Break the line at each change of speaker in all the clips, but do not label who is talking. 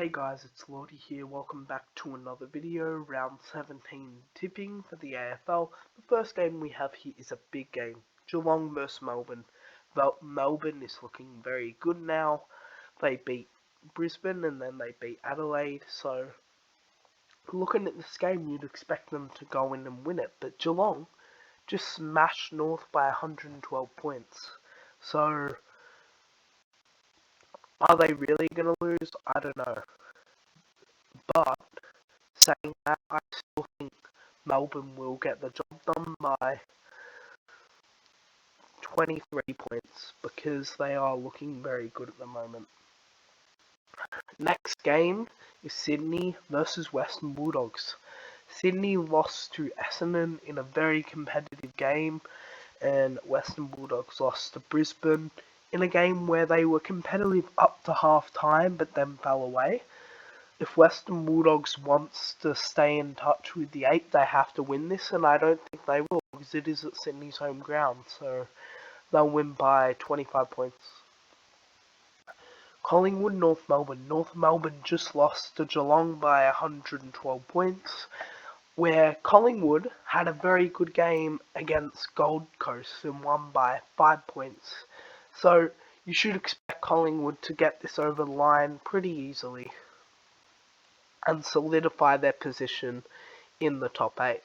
Hey guys, it's Lordy here. Welcome back to another video. Round 17 tipping for the AFL. The first game we have here is a big game. Geelong versus Melbourne. Melbourne is looking very good now. They beat Brisbane and then they beat Adelaide. So, looking at this game, you'd expect them to go in and win it. But Geelong just smashed North by 112 points. So, are they really going to lose? I don't know. But saying that, I still think Melbourne will get the job done by 23 points because they are looking very good at the moment. Next game is Sydney versus Western Bulldogs. Sydney lost to Essendon in a very competitive game, and Western Bulldogs lost to Brisbane in a game where they were competitive up to half time but then fell away. If Western Bulldogs wants to stay in touch with the 8, they have to win this, and I don't think they will because it is at Sydney's home ground, so they'll win by 25 points. Collingwood, North Melbourne. North Melbourne just lost to Geelong by 112 points, where Collingwood had a very good game against Gold Coast and won by 5 points. So you should expect Collingwood to get this over the line pretty easily and solidify their position in the top 8.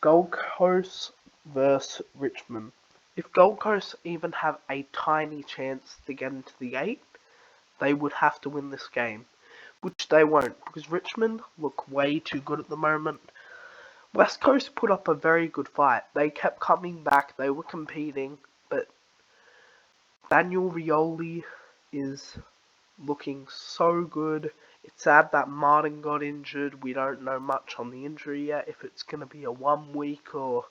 Gold Coast versus Richmond. If Gold Coast even have a tiny chance to get into the 8, they would have to win this game, which they won't because Richmond look way too good at the moment. West Coast put up a very good fight. They kept coming back, they were competing, but Daniel Rioli is looking so good. It's sad that Martin got injured. We don't know much on the injury yet, if it's going to be a 1 week or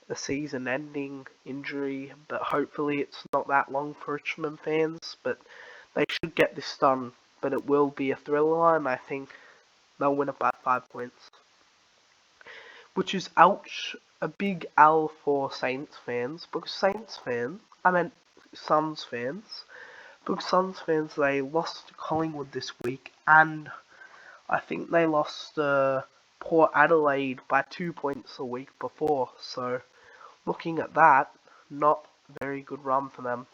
a season-ending injury, but hopefully it's not that long for Richmond fans, but they should get this done, but it will be a thriller, and I think they'll win it by 5 points. Which is, ouch, a big L for Saints fans, because Suns fans, because Suns fans, they lost to Collingwood this week, and I think they lost Port Adelaide by 2 points a week before, so looking at that, not a very good run for them.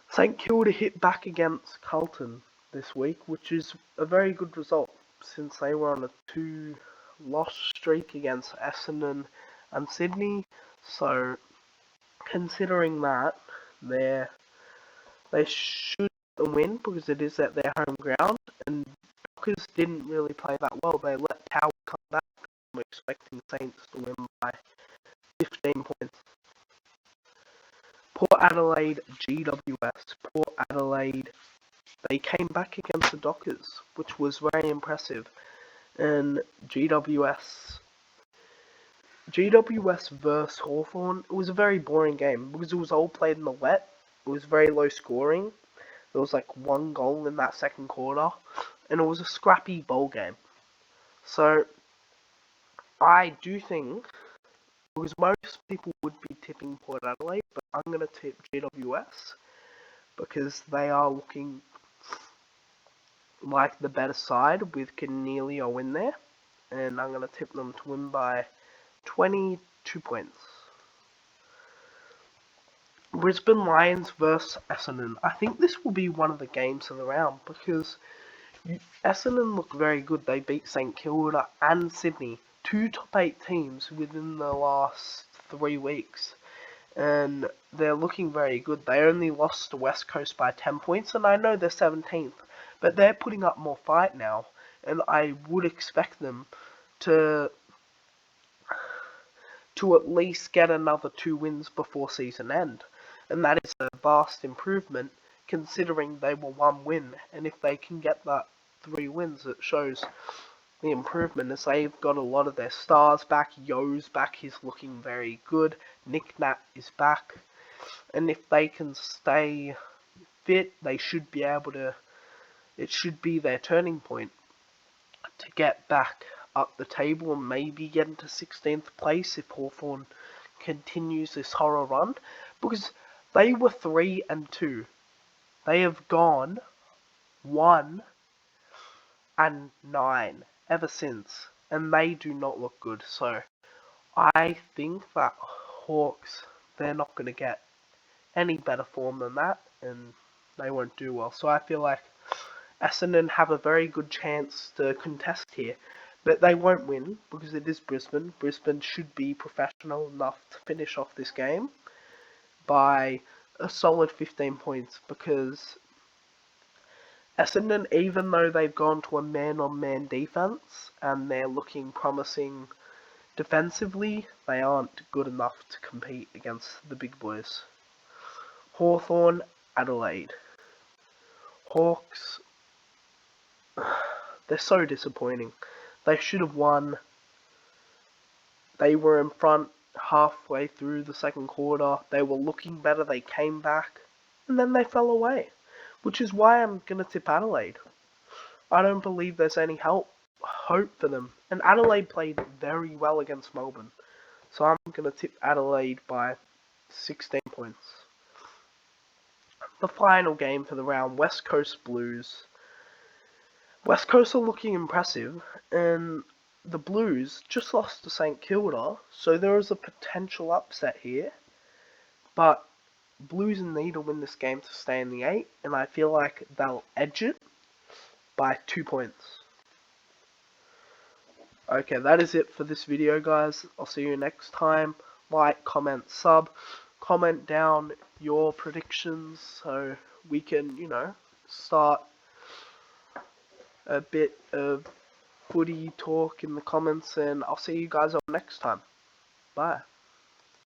St Kilda hit back against Carlton this week, which is a very good result, since they were on a 2-loss streak against Essendon and Sydney, so considering that, they should win because it is at their home ground, and Dockers didn't really play that well. They let Power come back. I'm expecting Saints to win by 15 points. Port Adelaide GWS. Port Adelaide, they came back against the Dockers, which was very impressive. And GWS versus Hawthorn, it was a very boring game because it was all played in the wet. It was very low scoring. There was like 1 goal in that second quarter, and it was a scrappy bowl game. So I do think, because most people would be tipping Port Adelaide, but I'm going to tip GWS because they are looking like the better side with Cornelio in there, and I'm going to tip them to win by 22 points. Brisbane Lions versus Essendon. I think this will be one of the games of the round because Essendon look very good. They beat St Kilda and Sydney, 2 top 8 teams within the last 3 weeks, and they're looking very good. They only lost to West Coast by 10 points, and I know they're 17th, but they're putting up more fight now, and I would expect them to at least get another 2 wins before season end. And that is a vast improvement considering they were 1 win, and if they can get that 3 wins, it shows the improvement as they've got a lot of their stars back. Yo's back, he's looking very good. Nick Nat is back, and if they can stay fit, they should be able to, it should be their turning point to get back up the table and maybe get into 16th place if Hawthorn continues this horror run, because they were 3-2. They have gone 1 and 9 ever since, and they do not look good. So I think that Hawks, they're not going to get any better form than that, and they won't do well. So I feel like Essendon have a very good chance to contest here, but they won't win because it is Brisbane. Brisbane should be professional enough to finish off this game by a solid 15 points, because Essendon, even though they've gone to a man-on-man defense and they're looking promising defensively, they aren't good enough to compete against the big boys. Hawthorn, Adelaide. Hawks, they're so disappointing. They should have won. They were in front halfway through the second quarter. They were looking better. They came back, and then they fell away, which is why I'm going to tip Adelaide. I don't believe there's any hope for them. And Adelaide played very well against Melbourne. So I'm going to tip Adelaide by 16 points. The final game for the round, West Coast Blues. West Coast are looking impressive, and the Blues just lost to St Kilda, so there is a potential upset here. But Blues need to win this game to stay in the 8, and I feel like they'll edge it by 2 points. Okay, that is it for this video, guys. I'll see you next time. Like, comment, sub. Comment down your predictions so we can, start a bit of footy talk in the comments, and I'll see you guys on next time. Bye.